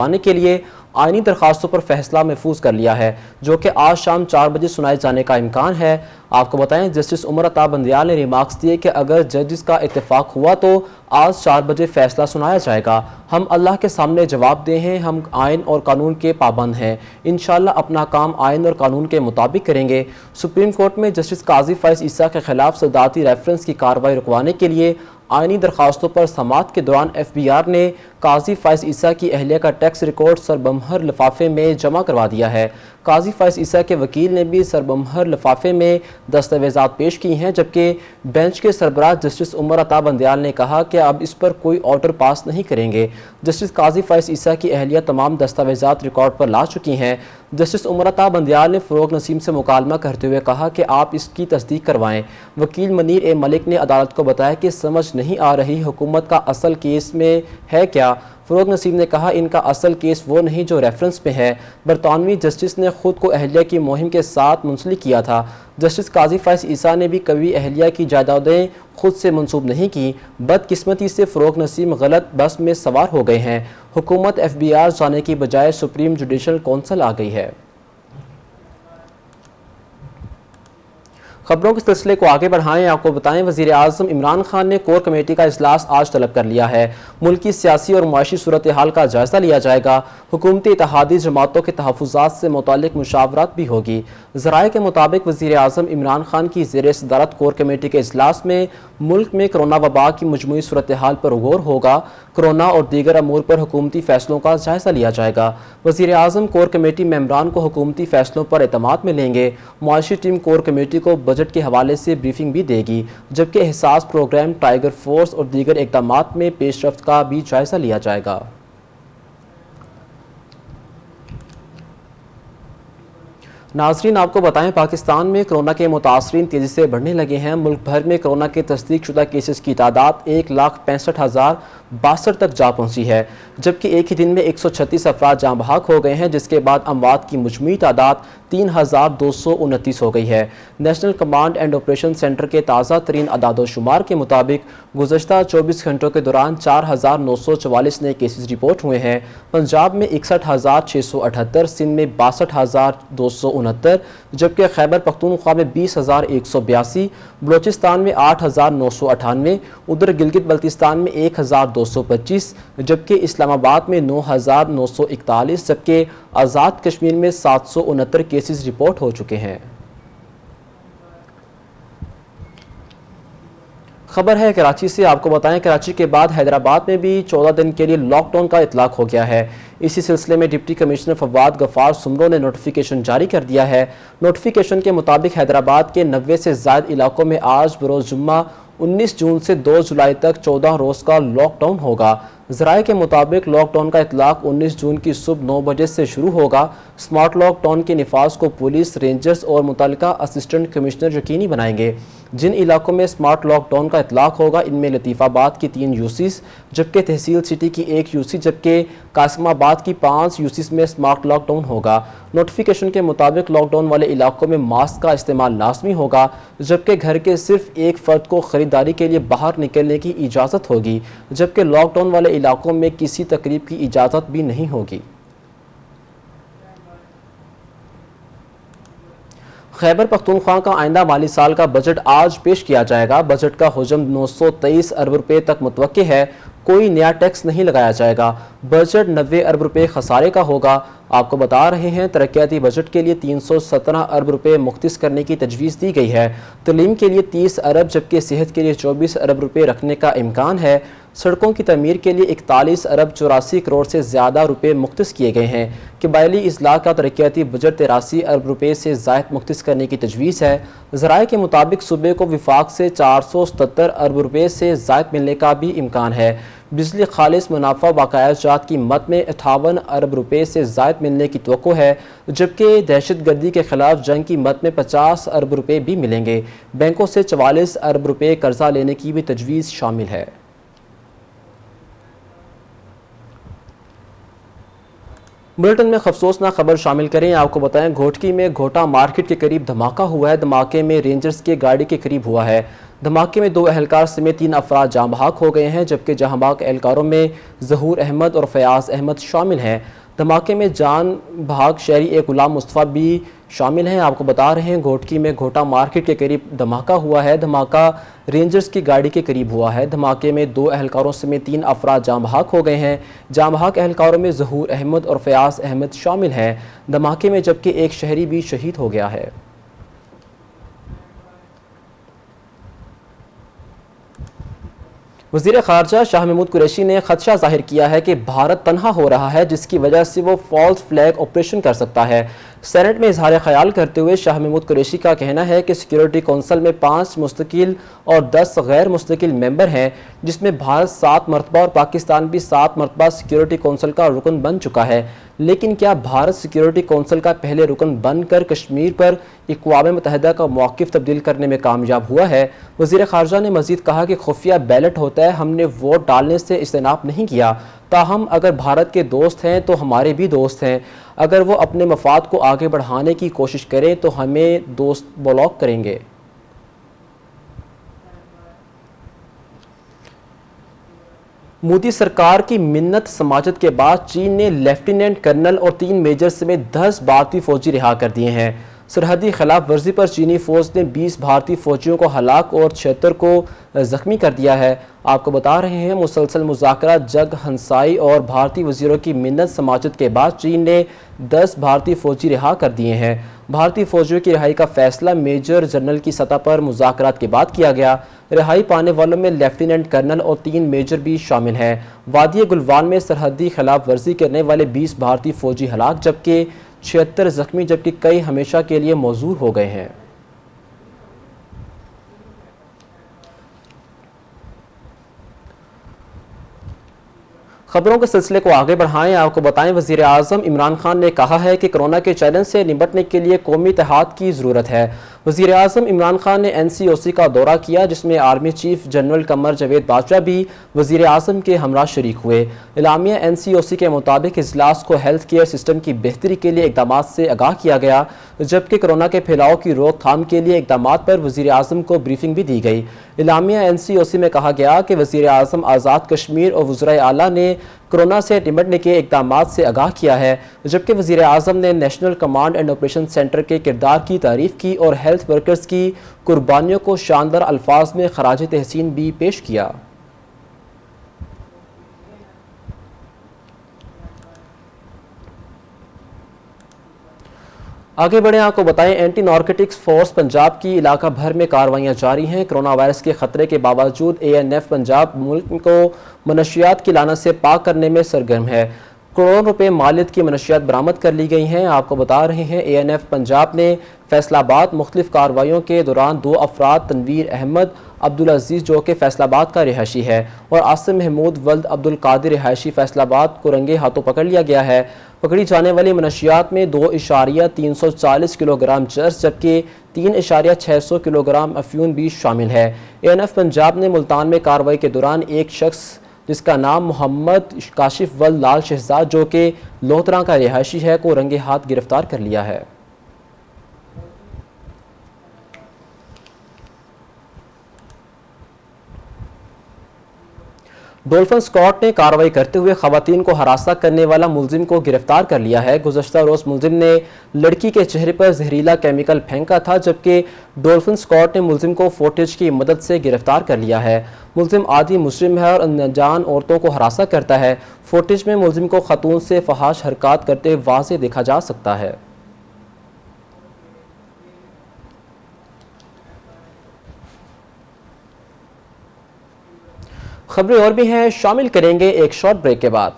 آنے کے لیے آئینی درخواستوں پر فیصلہ محفوظ کر لیا ہے، جو کہ آج شام 4 بجے سنائے جانے کا امکان ہے۔ آپ کو بتائیں جسٹس عمر عطا بندیال نے ریمارکس دیے کہ اگر ججز کا اتفاق ہوا تو آج 4 بجے فیصلہ سنایا جائے گا۔ ہم اللہ کے سامنے جواب دہ ہیں، ہم آئین اور قانون کے پابند ہیں، انشاءاللہ اپنا کام آئین اور قانون کے مطابق کریں گے۔ سپریم کورٹ میں جسٹس قاضی فائز عیسیٰ کے خلاف صدارتی ریفرنس کی کارروائی رکوانے کے لیے آئینی درخواستوں پر سماعت کے دوران ایف بی آر نے قاضی فائز عیسیٰ کی اہلیہ کا ٹیکس ریکارڈ سربمہر لفافے میں جمع کروا دیا ہے۔ قاضی فائز عیسیٰ کے وکیل نے بھی سربمہر لفافے میں دستاویزات پیش کی ہیں، جبکہ بینچ کے سربراہ جسٹس عمر عطا بندیال نے کہا کہ اب اس پر کوئی آرڈر پاس نہیں کریں گے۔ جسٹس قاضی فائز عیسیٰ کی اہلیہ تمام دستاویزات ریکارڈ پر لا چکی ہیں۔ جسٹس عمر عطا بندیال نے فروغ نسیم سے مکالمہ کرتے ہوئے کہا کہ آپ اس کی تصدیق کروائیں۔ وکیل منیر اے ملک نے عدالت کو بتایا کہ سمجھ نہیں آ رہی حکومت کا اصل کیس میں ہے کیا۔ فروغ نسیم نے کہا ان کا اصل کیس وہ نہیں جو ریفرنس میں ہے۔ برطانوی جسٹس نے خود کو اہلیہ کی مہم کے ساتھ منسلک کیا تھا۔ جسٹس قاضی فائز عیسیٰ نے بھی کبھی اہلیہ کی جائیدادیں خود سے منسوب نہیں کی۔ بدقسمتی سے فروغ نسیم غلط بس میں سوار ہو گئے ہیں۔ حکومت ایف بی آر جانے کی بجائے سپریم جوڈیشل کونسل آ گئی ہے۔ خبروں کے سلسلے کو آگے بڑھائیں، آپ کو بتائیں وزیر اعظم عمران خان نے کور کمیٹی کا اجلاس آج طلب کر لیا ہے۔ ملکی سیاسی اور معاشی صورتحال کا جائزہ لیا جائے گا۔ حکومتی اتحادی جماعتوں کے تحفظات سے متعلق مشاورت بھی ہوگی۔ ذرائع کے مطابق وزیر اعظم عمران خان کی زیر صدارت کور کمیٹی کے اجلاس میں ملک میں کرونا وبا کی مجموعی صورتحال پر غور ہوگا۔ کرونا اور دیگر امور پر حکومتی فیصلوں کا جائزہ لیا جائے گا۔ وزیر اعظم کور کمیٹی ممبران کو حکومتی فیصلوں پر اعتماد میں لیں گے۔ معاشی ٹیم کور کمیٹی کو بجٹ کے حوالے سے بریفنگ بھی دے گی، جبکہ احساس پروگرام، ٹائیگر فورس اور دیگر اقدامات میں پیش رفت کا بھی جائزہ لیا جائے گا۔ ناظرین آپ کو بتائیں پاکستان میں کرونا کے متاثرین تیزی سے بڑھنے لگے ہیں۔ ملک بھر میں کرونا کے تصدیق شدہ کیسز کی تعداد 1,65,062 تک جا پہنچی ہے، جبکہ ایک ہی دن میں 136 افراد جاں بحق ہو گئے ہیں، جس کے بعد اموات کی مجموعی تعداد 3,229 ہو گئی ہے۔ National command and operation centre کے تازہ ترین اعداد و شمار کے مطابق گزشتہ 24 گھنٹوں کے دوران 4,944 نئے کیسز رپورٹ ہوئے ہیں۔ پنجاب میں 61,678، سندھ میں 62,269، جبکہ خیبر پختونخوا میں 20,182، بلوچستان میں 8,998، ادھر گلگت بلتستان میں 1,225، جبکہ اسلام آباد میں 9,941، جبکہ آزاد کشمیر میں 769 کیسز رپورٹ ہو چکے ہیں۔ خبر ہے کراچی سے، آپ کو بتائیں کراچی کے بعد حیدرآباد میں بھی 14 دن کے لیے لاک ڈاؤن کا اطلاق ہو گیا ہے۔ اسی سلسلے میں ڈپٹی کمشنر فواد غفار سمرو نے نوٹیفیکیشن جاری کر دیا ہے۔ نوٹیفیکیشن کے مطابق حیدرآباد کے 90 سے زائد علاقوں میں آج بروز جمعہ 19 جون سے 2 جولائی تک 14 روز کا لاک ڈاؤن ہوگا۔ ذرائع کے مطابق لاک ڈاؤن کا اطلاق 19 جون کی صبح 9 بجے سے شروع ہوگا۔ سمارٹ لاک ڈاؤن کے نفاذ کو پولیس، رینجرز اور متعلقہ اسسٹنٹ کمشنر یقینی بنائیں گے۔ جن علاقوں میں سمارٹ لاک ڈاؤن کا اطلاق ہوگا ان میں لطیف آباد کی 3 یوسیز، جبکہ تحصیل سٹی کی 1 یوسی، جبکہ قاسم آباد کی 5 یوسیز میں سمارٹ لاک ڈاؤن ہوگا۔ نوٹیفیکیشن کے مطابق لاک ڈاؤن والے علاقوں میں ماسک کا استعمال لازمی ہوگا، جبکہ گھر کے صرف ایک فرد کو خریداری کے لیے باہر نکلنے کی اجازت ہوگی، جبکہ لاک ڈاؤن والے علاقوں میں کسی تقریب کی اجازت بھی نہیں ہوگی۔ خیبر پختونخوا کا آئندہ مالی سال کا بجٹ آج پیش کیا جائے گا۔ بجٹ کا حجم 923 ارب روپے تک متوقع ہے۔ کوئی نیا ٹیکس نہیں لگایا جائے گا۔ بجٹ 90 ارب روپے خسارے کا ہوگا۔ آپ کو بتا رہے ہیں ترقیاتی بجٹ کے لیے 317 ارب روپے مختص کرنے کی تجویز دی گئی ہے۔ تعلیم کے لیے 30 ارب جبکہ صحت کے لیے 24 ارب روپے رکھنے کا امکان ہے۔ سڑکوں کی تعمیر کے لیے 41 ارب 84 کروڑ سے زیادہ روپے مختص کیے گئے ہیں۔ قبائلی اضلاع کا ترقیاتی بجٹ 83 ارب روپے سے زائد مختص کرنے کی تجویز ہے۔ ذرائع کے مطابق صوبے کو وفاق سے 477 ارب روپے سے زائد ملنے کا بھی امکان ہے۔ بجلی خالص منافع بقایا جات کی مد میں 58 ارب روپے سے زائد ملنے کی توقع ہے، جبکہ دہشت گردی کے خلاف جنگ کی مد میں 50 ارب روپے بھی ملیں گے۔ بینکوں سے 44 ارب روپے قرضہ لینے کی بھی تجویز شامل ہے۔ بلٹن میں افسوسناک خبر شامل کریں. آپ کو بتائیں گھوٹکی میں گھوٹا مارکیٹ کے قریب دھماکہ ہوا ہے. دھماکے میں رینجرز کی گاڑی کے قریب ہوا ہے. دھماکے میں 2 اہلکار سمیت 3 افراد جاں بحق ہو گئے ہیں، جبکہ جاں بحق اہلکاروں میں ظہور احمد اور فیاض احمد شامل ہیں. دھماکے میں جان بحق شہری ایک غلام مصطفیٰ بھی شامل ہیں. آپ کو بتا رہے ہیں گھوٹکی میں گھوٹا مارکیٹ کے قریب دھماکہ ہوا ہے. دھماکہ رینجرز کی گاڑی کے قریب ہوا ہے. دھماکے میں 2 اہلکاروں سمیت 3 افراد جاں بحق ہو گئے ہیں. جاں بحق اہلکاروں میں ظہور احمد اور فیاض احمد شامل ہیں دھماکے میں، جبکہ ایک شہری بھی شہید ہو گیا ہے. وزیر خارجہ شاہ محمود قریشی نے خدشہ ظاہر کیا ہے کہ بھارت تنہا ہو رہا ہے، جس کی وجہ سے وہ فالس فلیگ آپریشن کر سکتا ہے. سینٹ میں اظہار خیال کرتے ہوئے شاہ محمود قریشی کا کہنا ہے کہ سیکیورٹی کونسل میں 5 مستقل اور 10 غیر مستقل ممبر ہیں، جس میں بھارت 7 مرتبہ اور پاکستان بھی 7 مرتبہ سیکیورٹی کونسل کا رکن بن چکا ہے. لیکن کیا بھارت سیکیورٹی کونسل کا پہلے رکن بن کر کشمیر پر اقوام متحدہ کا موقف تبدیل کرنے میں کامیاب ہوا ہے؟ وزیر خارجہ نے مزید کہا کہ خفیہ بیلٹ ہوتا ہے، ہم نے ووٹ ڈالنے سے اجتناب نہیں کیا. تاہم اگر بھارت کے دوست ہیں تو ہمارے بھی دوست ہیں. اگر وہ اپنے مفاد کو آگے بڑھانے کی کوشش کریں تو ہمیں دوست بلاک کریں گے. مودی سرکار کی منت سماجت کے بعد چین نے لیفٹیننٹ کرنل اور 3 میجر سمیت 10 بھارتی فوجی رہا کر دیے ہیں. سرحدی خلاف ورزی پر چینی فوج نے 20 بھارتی فوجیوں کو ہلاک اور 76 کو زخمی کر دیا ہے. آپ کو بتا رہے ہیں مسلسل مذاکرات جگ ہنسائی اور بھارتی وزیروں کی منت سماجت کے بعد چین نے 10 بھارتی فوجی رہا کر دیے ہیں. بھارتی فوجیوں کی رہائی کا فیصلہ میجر جنرل کی سطح پر مذاکرات کے بعد کیا گیا. رہائی پانے والوں میں لیفٹیننٹ کرنل اور 3 میجر بھی شامل ہیں. وادی گلوان میں سرحدی خلاف ورزی کرنے والے 20 بھارتی فوجی ہلاک جبکہ 76 زخمی، جبکہ کئی ہمیشہ کے لیے معذور ہو گئے ہیں. خبروں کے سلسلے کو آگے بڑھائیں. آپ کو بتائیں وزیر اعظم عمران خان نے کہا ہے کہ کرونا کے چیلنج سے نمٹنے کے لیے قومی اتحاد کی ضرورت ہے. وزیر اعظم عمران خان نے NCOC کا دورہ کیا، جس میں army chief general Qamar Javed Bajwa بھی وزیر اعظم کے ہمراہ شریک ہوئے. اعلامیہ NCOC کے مطابق اجلاس کو ہیلتھ کیئر سسٹم کی بہتری کے لیے اقدامات سے آگاہ کیا گیا، جبکہ کرونا کے پھیلاؤ کی روک تھام کے لیے اقدامات پر وزیر اعظم کو بریفنگ بھی دی گئی. اعلامیہ NCOC میں کہا گیا کہ وزیر اعظم آزاد کشمیر اور وزرائے اعلیٰ نے کرونا سے نمٹنے کے اقدامات سے آگاہ کیا ہے، جبکہ وزیر اعظم نے national command and operation centre کے کردار کی تعریف کی اور ہیلتھ ورکرز کی قربانیوں کو شاندار الفاظ میں خراج تحسین بھی پیش کیا. آگے بڑھیں. آپ کو بتائیں اینٹی نارکوٹکس فورس پنجاب کی علاقہ بھر میں کارروائیاں جاری ہیں. کرونا وائرس کے خطرے کے باوجود ANF پنجاب ملک کو منشیات کی لعنت سے پاک کرنے میں سرگرم ہے. کروڑوں روپے مالیت کی منشیات برآمد کر لی گئی ہیں. آپ کو بتا رہے ہیں ANF پنجاب نے فیصل آباد مختلف کارروائیوں کے دوران 2 افراد تنویر احمد عبدالعزیز جو کہ فیصل آباد کا رہائشی ہے اور عاصم محمود ولد عبدالقادر رہائشی فیصل آباد کو رنگے ہاتھوں پکڑ لیا گیا ہے. پکڑی جانے والی منشیات میں 2.340 کلو گرام چرس جبکہ 3.600 کلو گرام افیون بھی شامل ہے. ANF پنجاب نے ملتان میں کارروائی کے دوران ایک شخص جس کا نام محمد کاشف ولد لال شہزاد جو کہ لوتھراں کا رہائشی ہے کو رنگے ہاتھ گرفتار کر لیا ہے. ڈولفن اسکواڈ نے کارروائی کرتے ہوئے خواتین کو ہراساں کرنے والا ملزم کو گرفتار کر لیا ہے. گزشتہ روز ملزم نے لڑکی کے چہرے پر زہریلا کیمیکل پھینکا تھا جبکہ ڈولفن اسکواڈ نے ملزم کو فوٹیج کی مدد سے گرفتار کر لیا ہے. ملزم عادی مجرم ہے اور انجان عورتوں کو ہراساں کرتا ہے. فوٹیج میں ملزم کو خاتون سے فحش حرکات کرتے واضح دیکھا جا سکتا ہے. خبریں اور بھی ہیں، شامل کریں گے ایک شارٹ بریک کے بعد.